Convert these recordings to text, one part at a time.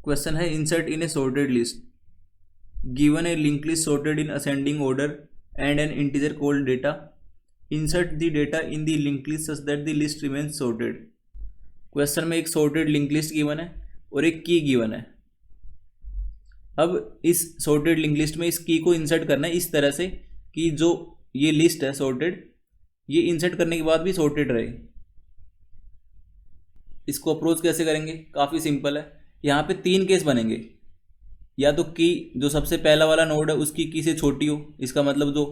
Question है insert in A sorted list. Given A link list sorted in ascending order and an integer called data, insert the data in the linked list such that the list remains sorted। Question में एक sorted link list given है और एक की given है। अब इस sorted link list में इस की को इंसर्ट करना है इस तरह से कि जो ये लिस्ट है sorted, ये इंसर्ट करने के बाद भी sorted रहे। इसको अप्रोच कैसे करेंगे? काफ़ी सिंपल है। यहाँ पे 3 केस बनेंगे। या तो की जो सबसे पहला वाला नोड है उसकी की से छोटी हो, इसका मतलब जो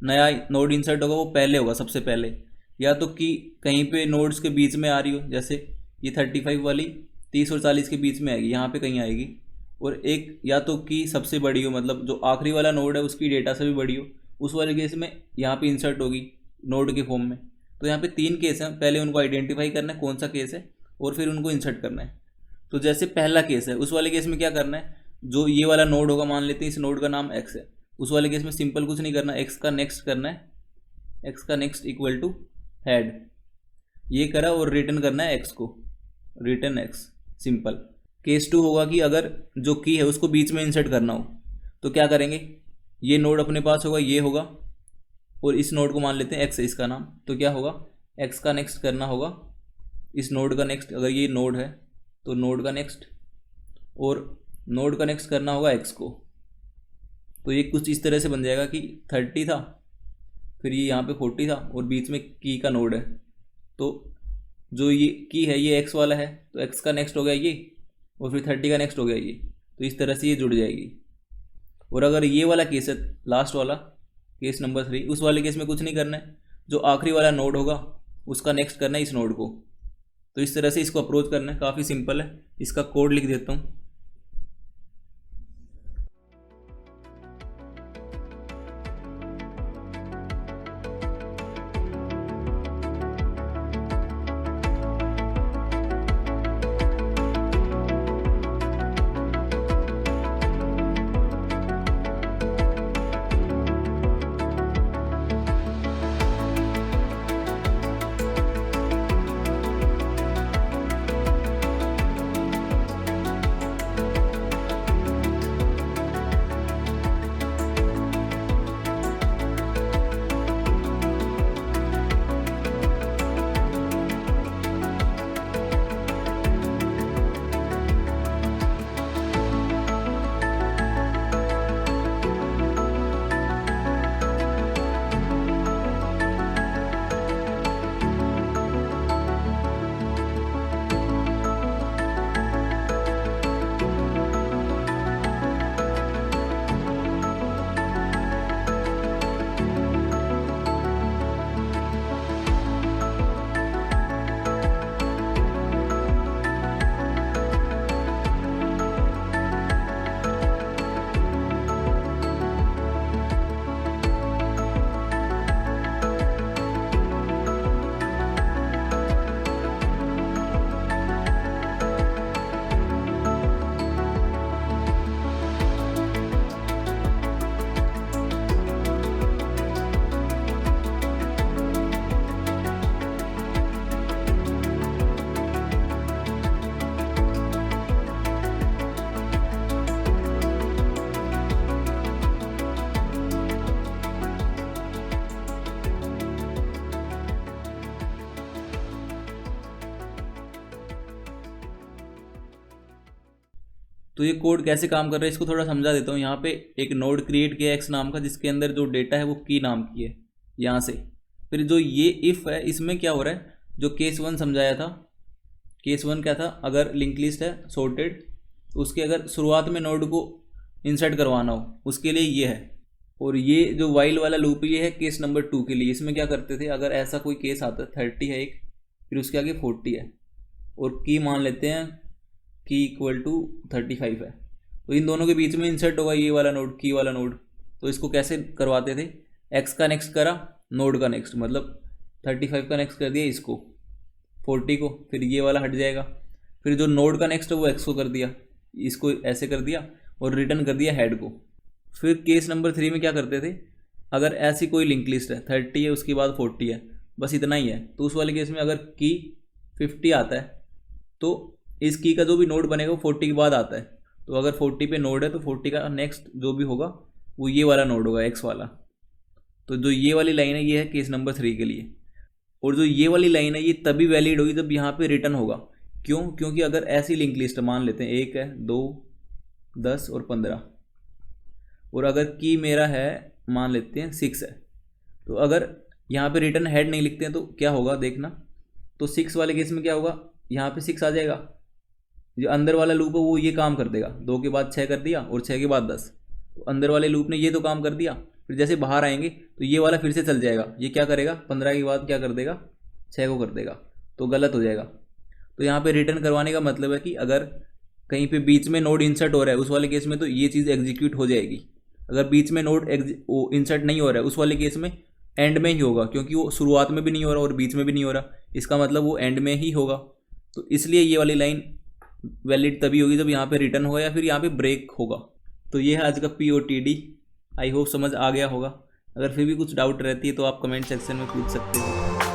नया नोड इंसर्ट होगा वो पहले होगा सबसे पहले। या तो की कहीं पे नोड्स के बीच में आ रही हो, जैसे ये 35 वाली 30 और 40 के बीच में आएगी, यहाँ पे कहीं आएगी। और एक या तो की सबसे बड़ी हो, मतलब जो आखिरी वाला नोड है उसकी डेटा से भी बड़ी हो, उस वाले केस में यहाँ पे इंसर्ट होगी नोड के फॉर्म में। तो यहाँ पे 3 केस हैं, पहले उनको आइडेंटिफाई करना है कौन सा केस है और फिर उनको इंसर्ट करना है। तो जैसे पहला केस है, उस वाले केस में क्या करना है, जो ये वाला नोड होगा, मान लेते हैं इस नोड का नाम x है, उस वाले केस में सिंपल कुछ नहीं करना, x का नेक्स्ट करना है, x का नेक्स्ट इक्वल टू हेड, ये करा और रिटर्न करना है x को, रिटर्न x, सिंपल। केस 2 होगा कि अगर जो की है उसको बीच में इंसर्ट करना हो तो क्या करेंगे, ये नोड अपने पास होगा, ये होगा, और इस नोड को मान लेते हैं x है इसका नाम, तो क्या होगा, x का नेक्स्ट करना होगा इस नोड का नेक्स्ट, अगर ये नोड है तो नोड का नेक्स्ट, और नोड का नेक्स्ट करना होगा x को। तो ये कुछ इस तरह से बन जाएगा कि 30 था, फिर ये यहाँ पे 40 था और बीच में की का नोड है, तो जो ये की है ये x वाला है, तो x का नेक्स्ट हो गया ये, और फिर 30 का नेक्स्ट हो गया ये, तो इस तरह से ये जुड़ जाएगी। और अगर ये वाला केस है, लास्ट वाला केस नंबर 3, उस वाले केस में कुछ नहीं करना है, जो आखिरी वाला नोड होगा उसका नेक्स्ट करना है इस नोड को। तो इस तरह से इसको अप्रोच करना है, काफ़ी सिंपल है। इसका कोड लिख देता हूँ। तो ये कोड कैसे काम कर रहा है इसको थोड़ा समझा देता हूँ। यहाँ पे एक नोड क्रिएट किया x नाम का, जिसके अंदर जो डेटा है वो की नाम की है यहाँ से। फिर जो ये इफ़ है, इसमें क्या हो रहा है, जो केस 1 समझाया था, केस 1 क्या था, अगर लिंक लिस्ट है सॉर्टेड तो उसके अगर शुरुआत में नोड को इंसर्ट करवाना हो उसके लिए ये है। और ये जो वाइल वाला लूप ये है केस नंबर 2 के लिए। इसमें क्या करते थे, अगर ऐसा कोई केस आता है 30 है एक, फिर उसके आगे 40 है और की मान लेते हैं की इक्वल टू 35 है, तो इन दोनों के बीच में इंसर्ट होगा ये वाला नोड, की वाला नोड। तो इसको कैसे करवाते थे, x का नेक्स्ट करा, नोड का नेक्स्ट, मतलब 35 का नेक्स्ट कर दिया इसको, 40 को, फिर ये वाला हट जाएगा, फिर जो नोड का नेक्स्ट है वो x को कर दिया, इसको ऐसे कर दिया और रिटर्न कर दिया हेड को। फिर केस नंबर 3 में क्या करते थे, अगर ऐसी कोई लिंक लिस्ट है 30 है उसके बाद 40 है, बस इतना ही है, तो उस वाले केस में अगर की 50 आता है तो इस की का जो भी नोड बनेगा वो 40 के बाद आता है, तो अगर 40 पे नोड है तो 40 का नेक्स्ट जो भी होगा वो ये वाला नोड होगा, एक्स वाला। तो जो ये वाली लाइन है ये है केस नंबर 3 के लिए। और जो ये वाली लाइन है ये तभी वैलिड होगी जब यहाँ पे रिटर्न होगा। क्यों? क्योंकि अगर ऐसी लिंक लिस्ट मान लेते हैं 1 है, 2, 10 और 15, और अगर की मेरा है मान लेते हैं 6 है, तो अगर यहाँ पे रिटर्न हेड नहीं लिखते हैं तो क्या होगा देखना। तो 6 वाले केस में क्या होगा, यहाँ पे 6 आ जाएगा, जो अंदर वाला लूप है वो ये काम कर देगा, 2 के बाद 6 कर दिया और 6 के बाद 10, तो अंदर वाले लूप ने ये तो काम कर दिया। फिर जैसे बाहर आएंगे तो ये वाला फिर से चल जाएगा, ये क्या करेगा 15 के बाद क्या कर देगा 6 को कर देगा, तो गलत हो जाएगा। तो यहाँ पे रिटर्न करवाने का मतलब है कि अगर कहीं पे बीच में नोड इंसर्ट हो रहा है उस वाले केस में तो ये चीज़ एग्जीक्यूट हो जाएगी। अगर बीच में नोड इंसर्ट नहीं हो रहा है उस वाले केस में एंड में ही होगा, क्योंकि वो शुरुआत में भी नहीं हो रहा और बीच में भी नहीं हो रहा, इसका मतलब वो एंड में ही होगा। तो इसलिए ये वाली लाइन वैलिड तभी होगी जब यहाँ पे रिटर्न होगा या फिर यहाँ पे ब्रेक होगा। तो ये है आज का POTD। आई होप समझ आ गया होगा। अगर फिर भी कुछ डाउट रहती है तो आप कमेंट सेक्शन में पूछ सकते हो।